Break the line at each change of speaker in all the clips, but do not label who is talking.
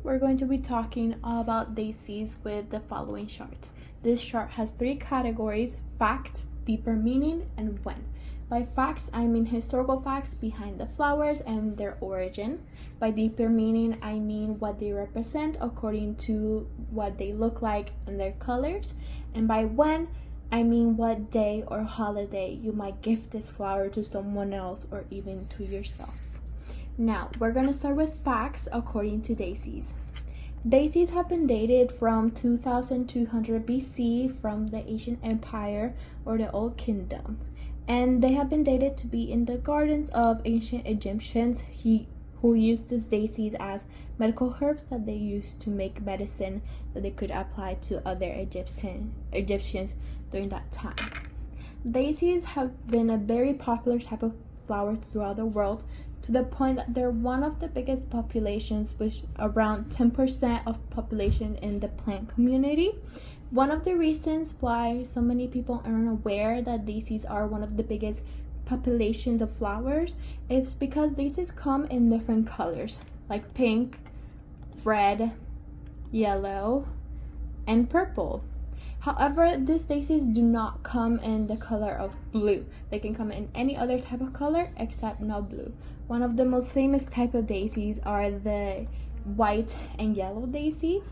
we're going to be talking about daisies with the following chart. This chart has three categories: facts, deeper meaning, and when. By facts, I mean historical facts behind the flowers and their origin. By deeper meaning, I mean what they represent according to what they look like and their colors. And by when, I mean what day or holiday you might gift this flower to someone else or even to yourself. Now, we're going to start with facts according to daisies. Daisies have been dated from 2200 BC from the Asian Empire or the Old Kingdom. And they have been dated to be in the gardens of ancient Egyptians who used these daisies as medical herbs that they used to make medicine that they could apply to other Egyptians during that time. Daisies have been a very popular type of flower throughout the world, to the point that they're one of the biggest populations, with around 10% of population in the plant community. One of the reasons why so many people aren't aware that daisies are one of the biggest populations of flowers is because daisies come in different colors, like pink, red, yellow, and purple. However, these daisies do not come in the color of blue. They can come in any other type of color except not blue. One of the most famous type of daisies are the white and yellow daisies.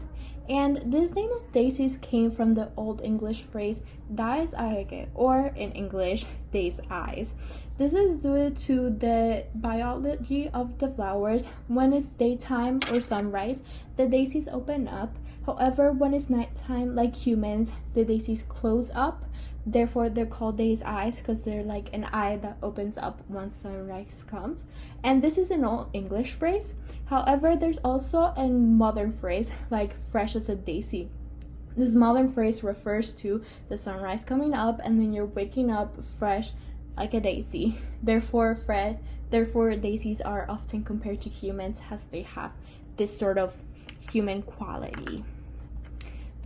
And this name of daisies came from the Old English phrase "day's eyes," or in English, day's eyes. This is due to the biology of the flowers. When it's daytime or sunrise, the daisies open up. However, when it's nighttime, like humans, the daisies close up. Therefore, they're called day's eyes because they're like an eye that opens up once sunrise comes. And this is an Old English phrase. However, there's also a modern phrase like fresh as a daisy. This modern phrase refers to the sunrise coming up and then you're waking up fresh like a daisy. Therefore, daisies are often compared to humans as they have this sort of human quality.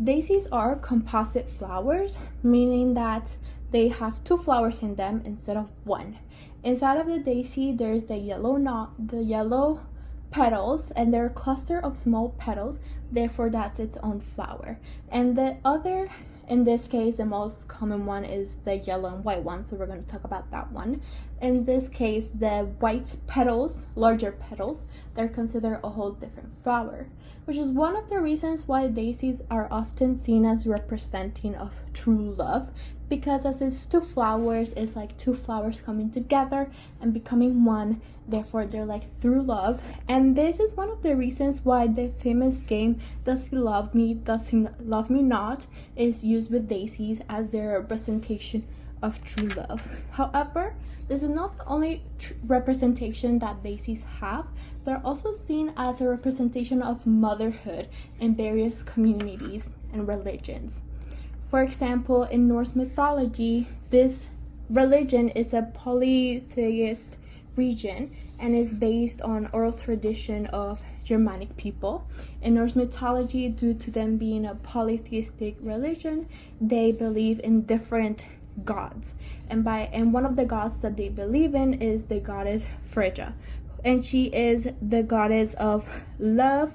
Daisies are composite flowers, meaning that they have two flowers in them instead of one. Inside of the daisy, there's the yellow petals, and they're a cluster of small petals. Therefore, that's its own flower. And the other, in this case, the most common one is the yellow and white one. So we're going to talk about that one. In this case, the white petals, larger petals, they're considered a whole different flower, which is one of the reasons why daisies are often seen as representing of true love, because as it's two flowers, it's like two flowers coming together and becoming one. Therefore, they're like through love. And this is one of the reasons why the famous game Does He Love Me, Does He Love Me Not is used with daisies as their representation of true love. However, this is not the only representation that daisies have. They're also seen as a representation of motherhood in various communities and religions. For example, in Norse mythology, this religion is a polytheist region and is based on oral tradition of Germanic people. In Norse mythology, due to them being a polytheistic religion, they believe in different gods, and one of the gods that they believe in is the goddess Frigga, and she is the goddess of love,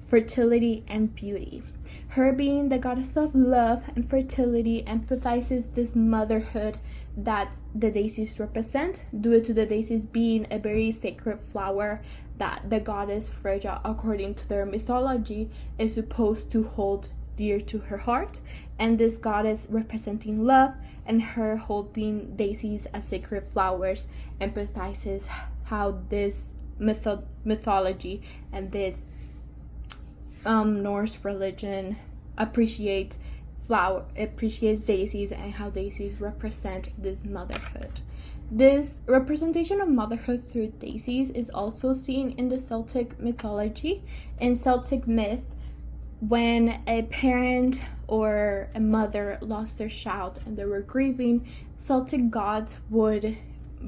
fertility, and beauty. Her being the goddess of love and fertility empathizes this motherhood that the daisies represent, due to the daisies being a very sacred flower that the goddess Frigga, according to their mythology, is supposed to hold dear to her heart. And this goddess representing love and her holding daisies as sacred flowers empathizes how this mythology and this Norse religion appreciates daisies and how daisies represent this motherhood. This representation of motherhood through daisies is also seen in the Celtic mythology. In Celtic myth, when a parent or a mother lost their child and they were grieving, Celtic gods would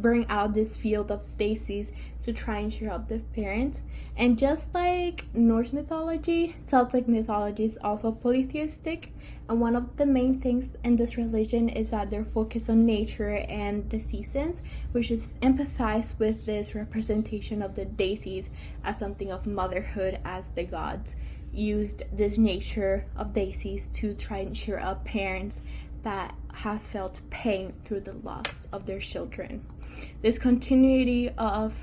bring out this field of daisies to try and cheer up the parents. And just like Norse mythology, Celtic mythology is also polytheistic, and one of the main things in this religion is that they're focused on nature and the seasons, which is empathized with this representation of the daisies as something of motherhood, as the gods used this nature of daisies to try and cheer up parents that have felt pain through the loss of their children. This continuity of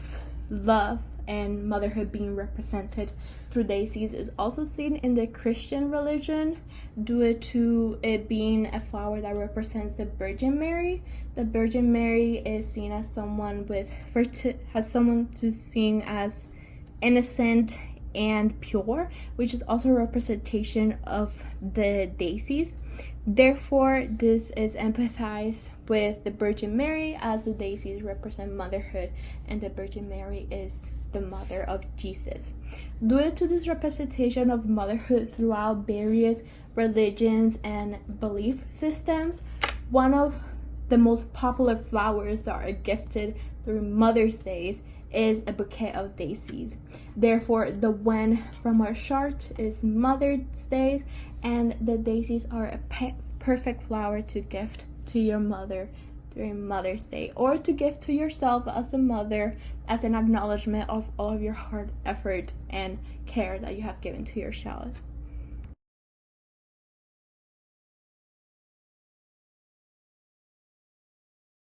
love and motherhood being represented through daisies is also seen in the Christian religion due to it being a flower that represents the Virgin Mary. The Virgin Mary is seen as someone to seen as innocent and pure, which is also a representation of the daisies. Therefore, this is empathized with the Virgin Mary, as the daisies represent motherhood and the Virgin Mary is the mother of Jesus. Due to this representation of motherhood throughout various religions and belief systems, one of the most popular flowers that are gifted during Mother's Day is a bouquet of daisies. Therefore, the when from our chart is Mother's Day, and the daisies are a perfect flower to gift to your mother during Mother's Day, or to gift to yourself as a mother, as an acknowledgement of all of your hard effort and care that you have given to your child.